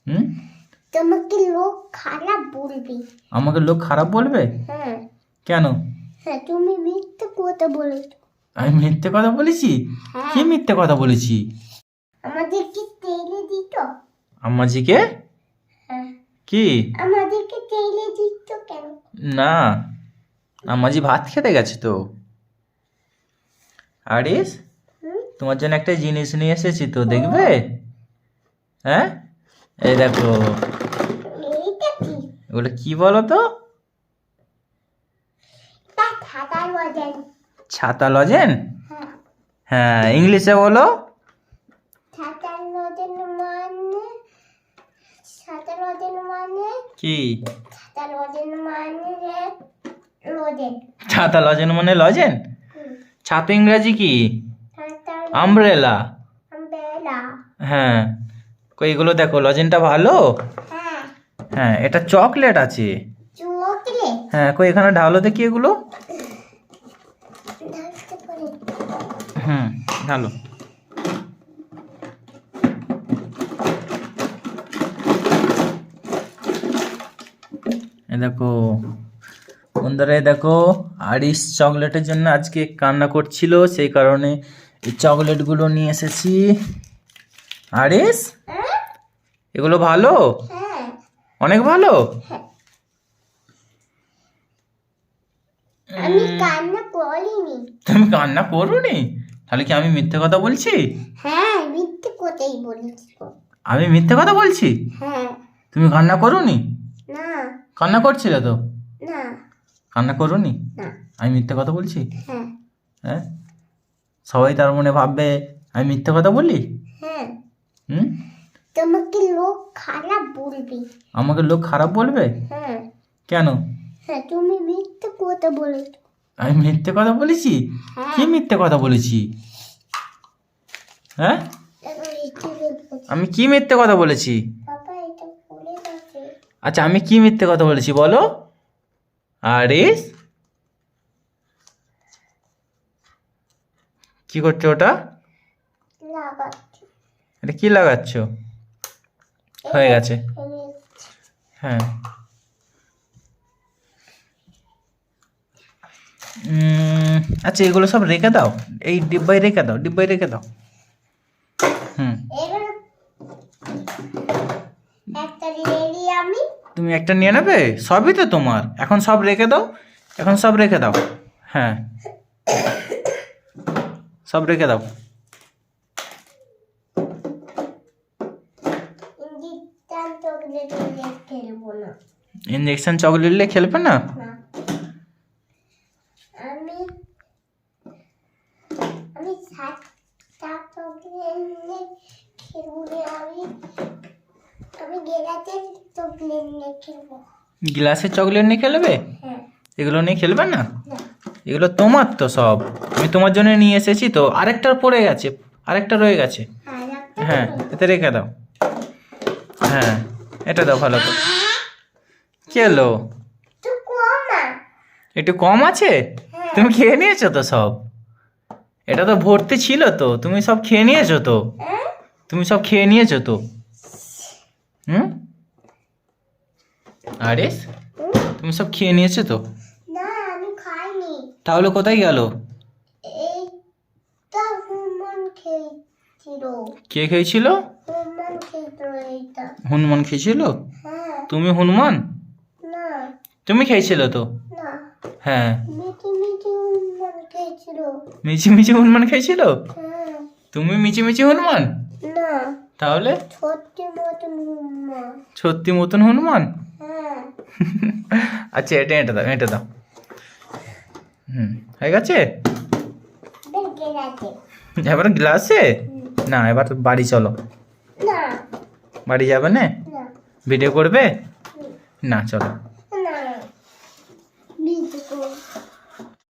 হুম, তোমাকে লোক খারাপ বলবে। আমাকে লোক খারাপ বলবে? হ্যাঁ কেন? হ্যাঁ, তুমি মিথ্যে কথা বলেছো। আমি মিথ্যে কথা বলেছি? হ্যাঁ, কি মিথ্যে কথা বলেছি? আমাদেরকে তেলে দিত। আম্মাজিকে? হ্যাঁ, কি? আমাদেরকে তেলে দিত কেন? না, আম্মাজি ভাত খেতে গেছে তো। আরিস, হুম? তোমার জন্য একটা জিনিস নিয়ে এসেছি তো, দেখবে? হ্যাঁ, এই দেখো। এইটা কি? ওগুলো কি বলো তো? তা ছাতা লজেন। ছাতা লজেন? হ্যাঁ, হ্যাঁ, ইংলিশে বলো। ছাতা লজেন মানে, ছাতা লজেন মানে, কি? ছাতা লজেন মানে লজেন। ছাতা লজেন মানে লজেন? হুম, ছাতা ইংরাজি কি? ছাতা আমব্রেলা। আমব্রেলা। হ্যাঁ, কই এগুলো দেখো, লজেনটা ভালো। হ্যাঁ, হ্যাঁ, এটা চকলেট আছে। চকলেট। হ্যাঁ, কই এখানে ঢালো দেখি এগুলো। ঢালতে পারি? হুম, ঢালো। এ দেখো বন্ধুরা, এ দেখো, আরিস চকলেটের জন্য আজকে কান্না করছিল, সেই কারণে এই চকলেটগুলো নিয়ে এসেছি। আরিস, হ্যাঁ, এগুলো ভালো, হ্যাঁ, অনেক ভালো। আমি কান্না করিনি। তুমি কান্না করোনি? তাহলে কি আমি মিথ্যে কথা বলছি? হ্যাঁ, মিথ্যে কথাই বলেছি। আমি মিথ্যে কথা বলছি? হ্যাঁ, তুমি কান্না করোনি? না, কান্না করছিলে তো? না, কান্না করোনি? না, আমি মিথ্যে কথা বলছি? হ্যাঁ, হ্যাঁ, সবাই তার মনে ভাববে আমি মিথ্যে কথা বলি। হ্যাঁ, হুম, তোমাকে লোক খারাপ বলবে। আমাকে লোক খারাপ বলবে? হ্যাঁ, কেন? হ্যাঁ, তুমি মিথ্যে কথা বলেছো। আমি মিথ্যে কথা বলেছি? হ্যাঁ, কি মিথ্যে কথা বলেছি? হ্যাঁ, এবার এটা বলবো। আমি কি মিথ্যে কথা বলেছি? বাবা, এটা ভুলে গেছে। আচ্ছা, আমি কি মিথ্যে কথা বলেছি বলো? আরিস, কি করছো ওটা? লাগাচ্ছি। এটা কি লাগাচ্ছ? হয়ে গেছে। হ্যাঁ, আচ্ছা, এগুলো সব রেখে দাও, এই ডিব্বায় রেখে দাও, ডিব্বায় রেখে দাও। হুম, এবার একটা লেলি আমি। তুমি একটা নিয়ে নেবে? সবই তো তোমার, এখন সব রেখে দাও, এখন সব রেখে দাও। হ্যাঁ, সব রেখে দাও। ইঞ্জিটান চকলেট নিয়ে খেলবো না। ইঞ্জেকশন চকলেট নিয়ে খেলবে না? না, আমি আমি সাতটা চকলেট নিয়ে খেলবো না। আমি গেলাতে চকলেট নিয়ে খেলবো। গ্লাসের চকলেট নিয়ে খেলবে? হ্যাঁ, এগুলো নিয়ে খেলবে না? না, এগুলো তোমার তো সব, আমি তোমার জন্য নিয়ে এসেছি তো। আরেকটা পড়ে গেছে, আরেকটা রয়ে গেছে। হ্যাঁ, এতে রেখে দাও। হ্যাঁ, এটা দাও ভালো করে। কি হলো? তো কমা। একটু কম আছে? হ্যাঁ, তুমি খেয়ে নিয়েছো তো সব? এটা তো ভর্তি ছিল তো, তুমি সব খেয়ে নিয়েছো তো? হ্যাঁ, তুমি সব খেয়ে নিয়েছো তো? হুম, আরিস, হুম? তুমি সব খেয়ে নিয়েছো তো? না, আমি খাইনি। তাহলে কোথায় গেল? এইটা হুমন খেয়েছিল। কে খেয়েছিল? হুমন খেয়েছিল এইটা। হনুমান খেয়েছিল? হ্যাঁ, তুমি হনুমান? না, তুমি খেয়েছিল তো? না, হ্যাঁ, মিঠি মিঠি হুমন খেয়েছিল। মিচি মিচি হনুমান খেয়েছিল? হ্যাঁ, তুমি মিচি মিচি হনুমান? না, তাহলে সত্যি মতন হুমন। সত্যি মতন হনুমান? হ্যাঁ, আচ্ছা, এটা এটা দাও, এটা দাও। হুম, হয়ে গেছে। বেঁকে গেছে। এবার গ্লাসে? না, এবার বাড়ি চলো। না, বাড়ি যাবে না? না, ভিডিও করবে? হুম। না, চলো।